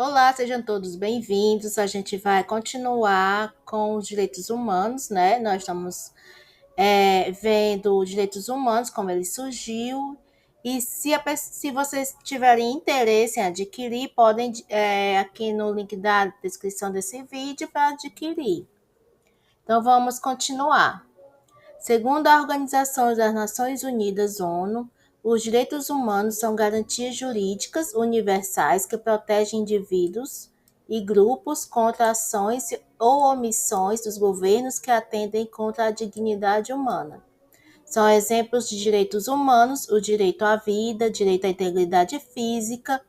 Olá, sejam todos bem-vindos. A gente vai continuar com os direitos humanos, né? Nós estamos vendo os direitos humanos, como ele surgiu. E se vocês tiverem interesse em adquirir, podem aqui no link da descrição desse vídeo para adquirir. Então vamos continuar. Segundo a Organização das Nações Unidas, ONU, os direitos humanos são garantias jurídicas universais que protegem indivíduos e grupos contra ações ou omissões dos governos que atentem contra a dignidade humana. São exemplos de direitos humanos o direito à vida, direito à integridade física,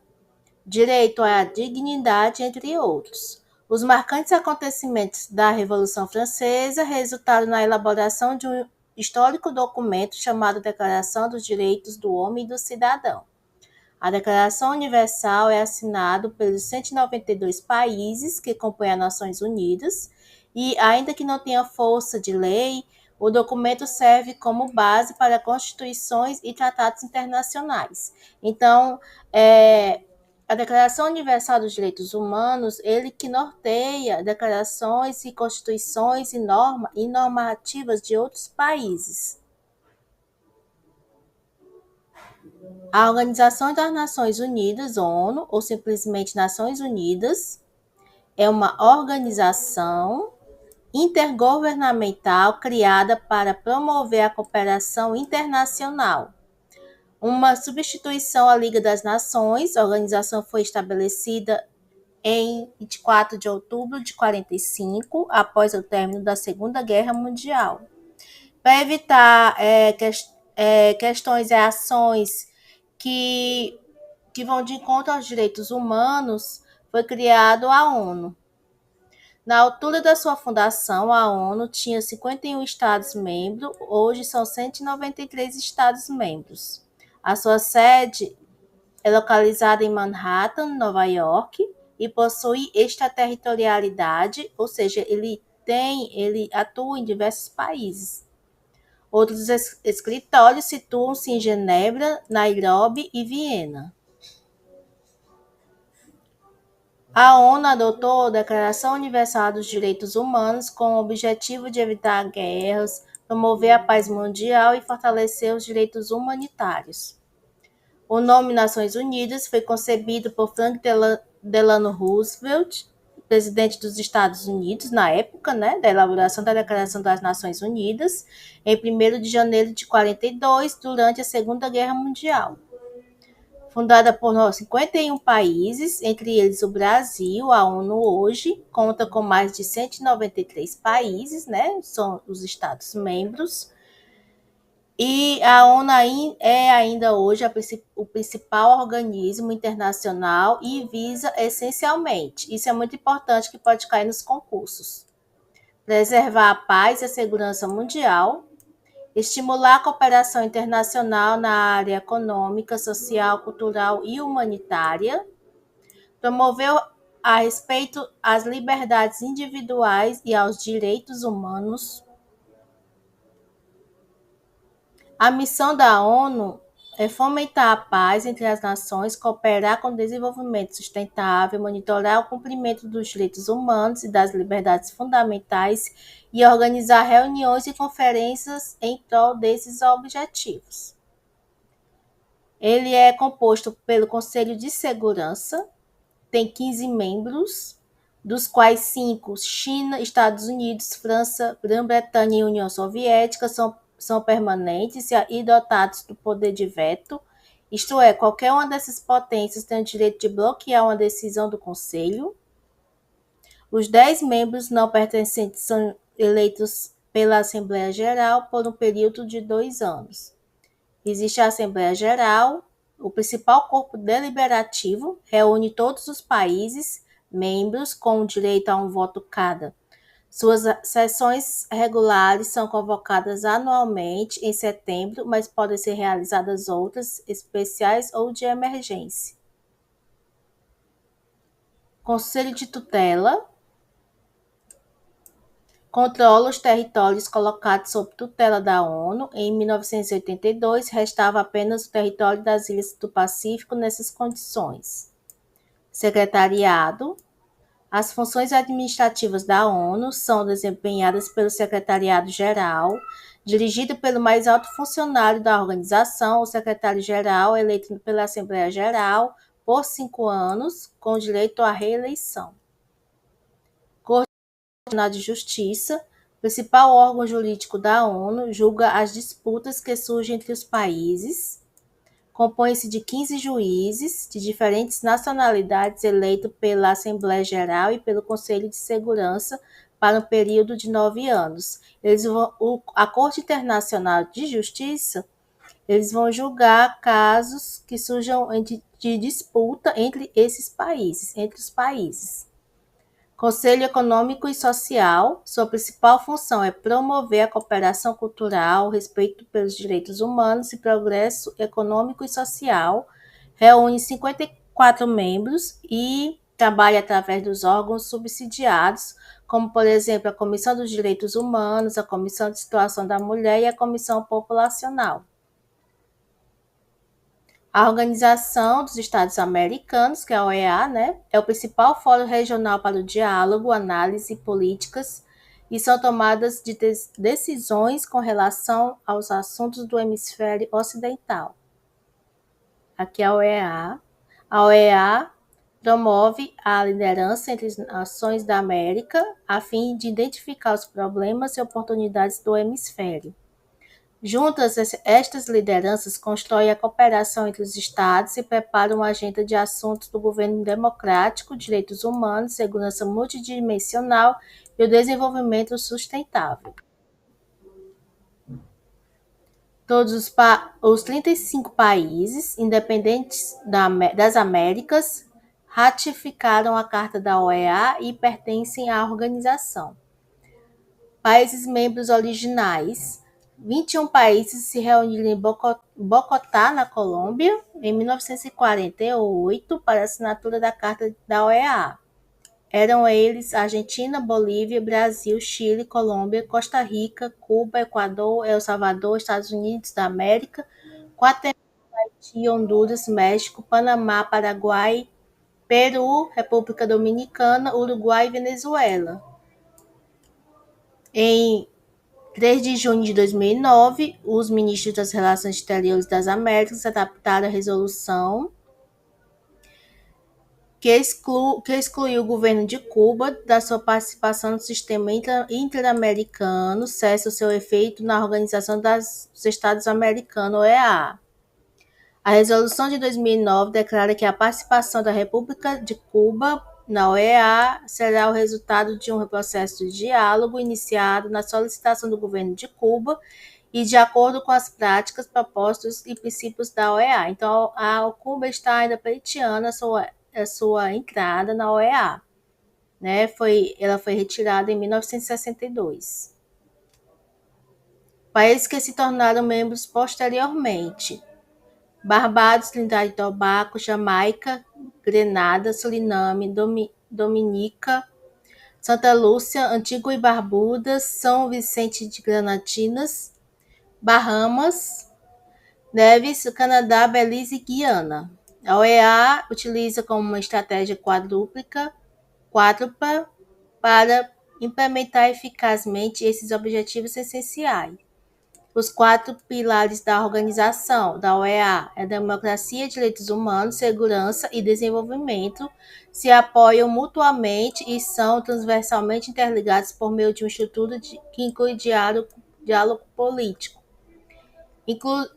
direito à dignidade, entre outros. Os marcantes acontecimentos da Revolução Francesa resultaram na elaboração de um histórico documento chamado Declaração dos Direitos do Homem e do Cidadão. A Declaração Universal é assinada pelos 192 países que compõem as Nações Unidas e, ainda que não tenha força de lei, o documento serve como base para constituições e tratados internacionais. Então, a Declaração Universal dos Direitos Humanos, ele que norteia declarações e constituições e normativas de outros países. A Organização das Nações Unidas, ONU, ou simplesmente Nações Unidas, é uma organização intergovernamental criada para promover a cooperação internacional. Uma substituição à Liga das Nações, a organização foi estabelecida em 24 de outubro de 1945, após o término da Segunda Guerra Mundial. Para evitar questões e ações que vão de encontro aos direitos humanos, foi criado a ONU. Na altura da sua fundação, a ONU tinha 51 Estados-membros, hoje são 193 Estados-membros. A sua sede é localizada em Manhattan, Nova York, e possui extraterritorialidade, ou seja, ele atua em diversos países. Outros escritórios situam-se em Genebra, Nairobi e Viena. A ONU adotou a Declaração Universal dos Direitos Humanos com o objetivo de evitar guerras, promover a paz mundial e fortalecer os direitos humanitários. O nome Nações Unidas foi concebido por Franklin Delano Roosevelt, presidente dos Estados Unidos, na época, da elaboração da Declaração das Nações Unidas, em 1º de janeiro de 1942, durante a Segunda Guerra Mundial. Fundada por 51 países, entre eles o Brasil, a ONU hoje conta com mais de 193 países, são os Estados-membros, e a ONU é ainda hoje o principal organismo internacional e visa essencialmente, isso é muito importante que pode cair nos concursos, preservar a paz e a segurança mundial, estimular a cooperação internacional na área econômica, social, cultural e humanitária, promover a respeito às liberdades individuais e aos direitos humanos. A missão da ONU é fomentar a paz entre as nações, cooperar com o desenvolvimento sustentável, monitorar o cumprimento dos direitos humanos e das liberdades fundamentais e organizar reuniões e conferências em prol desses objetivos. Ele é composto pelo Conselho de Segurança, tem 15 membros, dos quais 5, China, Estados Unidos, França, Grã-Bretanha e União Soviética, são permanentes e dotados do poder de veto, isto é, qualquer uma dessas potências tem o direito de bloquear uma decisão do Conselho. Os 10 membros não pertencentes são eleitos pela Assembleia Geral por um período de 2 anos. Existe a Assembleia Geral, o principal corpo deliberativo, reúne todos os países membros com direito a um voto cada. Suas sessões regulares são convocadas anualmente em setembro, mas podem ser realizadas outras especiais ou de emergência. Conselho de Tutela controla os territórios colocados sob tutela da ONU. Em 1982, restava apenas o território das Ilhas do Pacífico nessas condições. Secretariado. As funções administrativas da ONU são desempenhadas pelo Secretariado-Geral, dirigido pelo mais alto funcionário da organização, o secretário-geral, eleito pela Assembleia Geral por 5 anos, com direito à reeleição. Corte Nacional de Justiça, principal órgão jurídico da ONU, julga as disputas que surgem entre os países. Compõe-se de 15 juízes de diferentes nacionalidades eleitos pela Assembleia Geral e pelo Conselho de Segurança para um período de 9 anos. A Corte Internacional de Justiça, eles vão julgar casos que surjam de disputa entre esses países, entre os países. Conselho Econômico e Social, sua principal função é promover a cooperação cultural, o respeito pelos direitos humanos e progresso econômico e social. Reúne 54 membros e trabalha através dos órgãos subsidiados, como, por exemplo, a Comissão dos Direitos Humanos, a Comissão de Situação da Mulher e a Comissão Populacional. A Organização dos Estados Americanos, que é a OEA, né, é o principal fórum regional para o diálogo, análise políticas e são tomadas de decisões com relação aos assuntos do hemisfério ocidental. Aqui é a OEA. A OEA promove a liderança entre as nações da América a fim de identificar os problemas e oportunidades do hemisfério. Juntas, estas lideranças constroem a cooperação entre os Estados e preparam uma agenda de assuntos do governo democrático, direitos humanos, segurança multidimensional e o desenvolvimento sustentável. Todos os 35 países independentes das Américas ratificaram a Carta da OEA e pertencem à organização. Países membros originais. 21 países se reuniram em Bogotá, na Colômbia, em 1948, para a assinatura da Carta da OEA. Eram eles Argentina, Bolívia, Brasil, Chile, Colômbia, Costa Rica, Cuba, Equador, El Salvador, Estados Unidos da América, Guatemala, Haiti, Honduras, México, Panamá, Paraguai, Peru, República Dominicana, Uruguai e Venezuela. Em 3 de junho de 2009, os ministros das Relações Exteriores das Américas adaptaram a resolução que excluiu o governo de Cuba da sua participação no sistema interamericano, cessa o seu efeito na Organização dos Estados Americanos, OEA. A resolução de 2009 declara que a participação da República de Cuba na OEA será o resultado de um processo de diálogo iniciado na solicitação do governo de Cuba e de acordo com as práticas, propostas e princípios da OEA. Então, a Cuba está ainda pleiteando a sua entrada na OEA. Né? Ela foi retirada em 1962. Países que se tornaram membros posteriormente: Barbados, Trinidad e Tobago, Jamaica, Grenada, Suriname, Dominica, Santa Lúcia, Antigua e Barbuda, São Vicente de Granadinas, Bahamas, Neves, Canadá, Belize e Guiana. A OEA utiliza como uma estratégia quádrupla para implementar eficazmente esses objetivos essenciais. Os 4 pilares da organização, da OEA, é democracia, direitos humanos, segurança e desenvolvimento, se apoiam mutuamente e são transversalmente interligados por meio de uma estrutura que inclui diálogo político,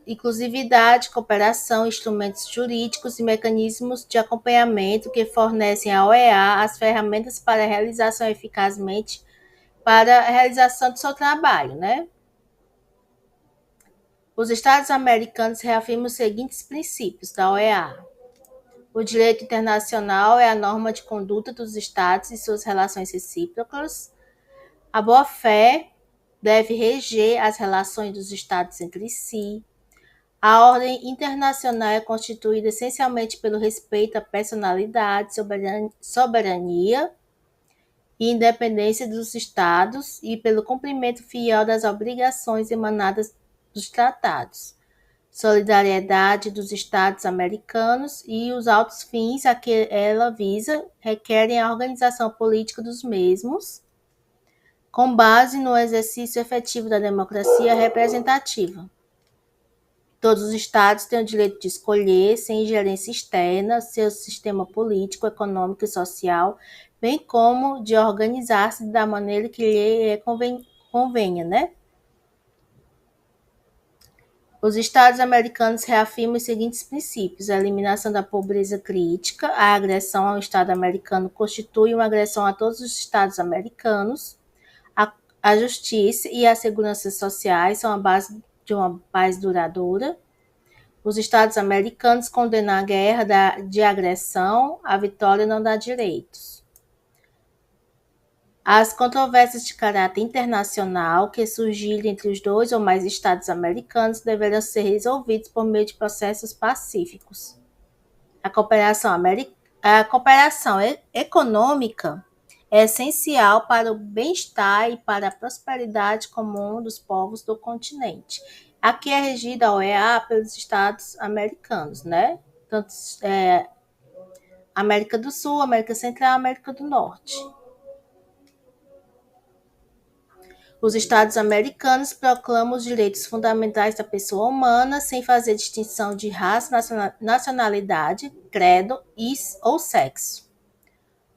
inclusividade, cooperação, instrumentos jurídicos e mecanismos de acompanhamento que fornecem à OEA as ferramentas para a realização eficazmente para a realização do seu trabalho, né? Os Estados americanos reafirmam os seguintes princípios da OEA. O direito internacional é a norma de conduta dos Estados e suas relações recíprocas. A boa-fé deve reger as relações dos Estados entre si. A ordem internacional é constituída essencialmente pelo respeito à personalidade, soberania e independência dos Estados e pelo cumprimento fiel das obrigações emanadas dos tratados. solidariedade dos Estados americanos e os altos fins a que ela visa requerem a organização política dos mesmos, com base no exercício efetivo da democracia representativa. Todos os estados têm o direito de escolher, sem ingerência externa, seu sistema político, econômico e social, bem como de organizar-se da maneira que lhe convenha, né? Os Estados americanos reafirmam os seguintes princípios: a eliminação da pobreza crítica, a agressão ao Estado americano constitui uma agressão a todos os Estados americanos, a justiça e a segurança sociais são a base de uma paz duradoura. Os Estados americanos condenam a guerra de agressão, a vitória não dá direitos. As controvérsias de caráter internacional que surgirem entre os dois ou mais estados americanos deverão ser resolvidas por meio de processos pacíficos. A cooperação econômica é essencial para o bem-estar e para a prosperidade comum dos povos do continente. Aqui é regida a OEA pelos Estados americanos, né? Tanto América do Sul, América Central e América do Norte. Os Estados americanos proclamam os direitos fundamentais da pessoa humana sem fazer distinção de raça, nacionalidade, credo ou sexo.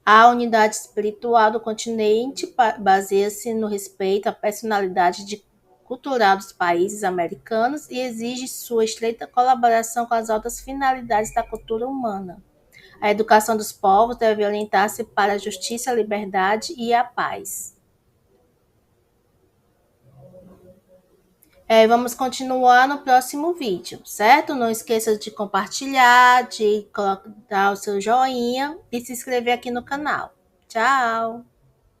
A unidade espiritual do continente baseia-se no respeito à personalidade cultural dos países americanos e exige sua estreita colaboração com as altas finalidades da cultura humana. A educação dos povos deve orientar-se para a justiça, a liberdade e a paz. Vamos continuar no próximo vídeo, certo? Não esqueça de compartilhar, de dar o seu joinha e se inscrever aqui no canal. Tchau!